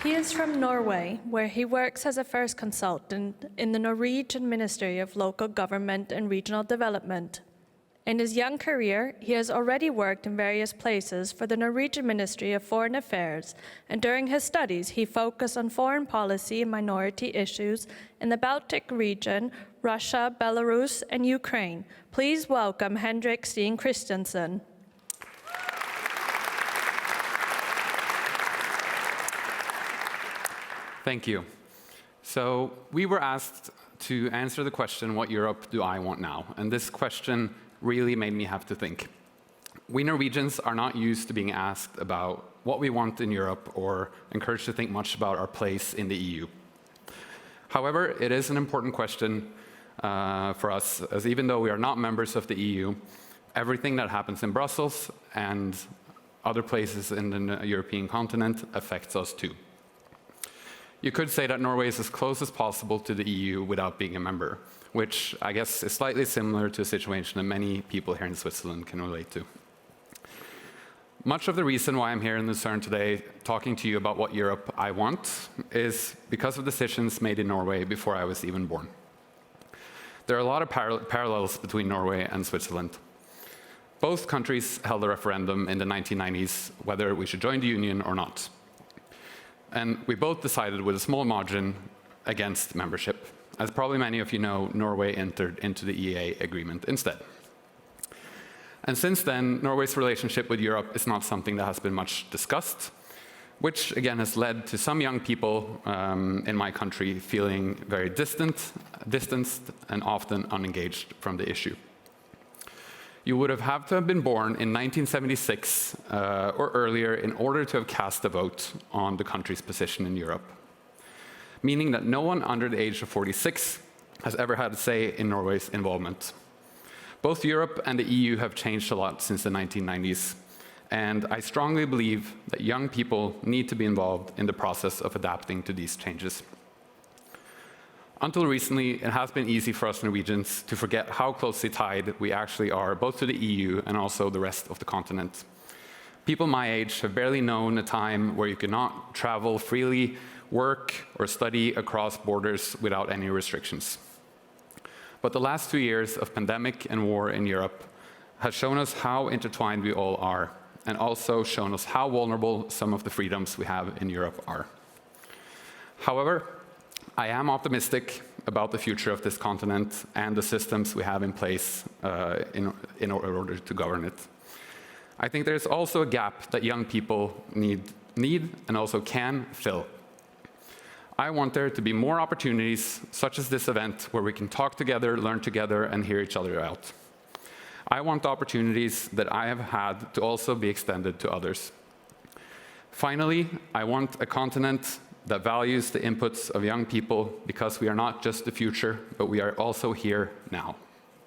He is from Norway, where he works as a first consultant in the Norwegian Ministry of Local Government and Regional Development. In his young career, he has already worked in various places for the Norwegian Ministry of Foreign Affairs, and during his studies, he focused on foreign policy and minority issues in the Baltic region, Russia, Belarus, and Ukraine. Please welcome Henrik Stehen Kristiansen. Thank you. So we were asked to answer the question, what Europe do I want now? And this question really made me have to think. We Norwegians are not used to being asked about what we want in Europe or encouraged to think much about our place in the EU. However, it is an important question for us, as even though we are not members of the EU, everything that happens in Brussels and other places in the European continent affects us too. You could say that Norway is as close as possible to the EU without being a member, which I guess is slightly similar to a situation that many people here in Switzerland can relate to. Much of the reason why I'm here in Lucerne today talking to you about what Europe I want is because of decisions made in Norway before I was even born. There are a lot of parallels between Norway and Switzerland. Both countries held a referendum in the 1990s whether we should join the Union or not. And we both decided with a small margin against membership. As probably many of you know, Norway entered into the EEA agreement instead. And since then, Norway's relationship with Europe is not something that has been much discussed, which again has led to some young people in my country feeling very distanced and often unengaged from the issue. You would have had to have been born in 1976 or earlier in order to have cast a vote on the country's position in Europe, meaning that no one under the age of 46 has ever had a say in Norway's involvement. Both Europe and the EU have changed a lot since the 1990s, and I strongly believe that young people need to be involved in the process of adapting to these changes. Until recently, it has been easy for us Norwegians to forget how closely tied we actually are, both to the EU and also the rest of the continent. People my age have barely known a time where you could not travel freely, work, or study across borders without any restrictions. But the last 2 years of pandemic and war in Europe has shown us how intertwined we all are, and also shown us how vulnerable some of the freedoms we have in Europe are. However, I am optimistic about the future of this continent and the systems we have in place in order to govern it. I think there's also a gap that young people need and also can fill. I want there to be more opportunities, such as this event, where we can talk together, learn together, and hear each other out. I want the opportunities that I have had to also be extended to others. Finally, I want a continent that values the inputs of young people, because we are not just the future, but we are also here now.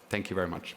Thank you very much.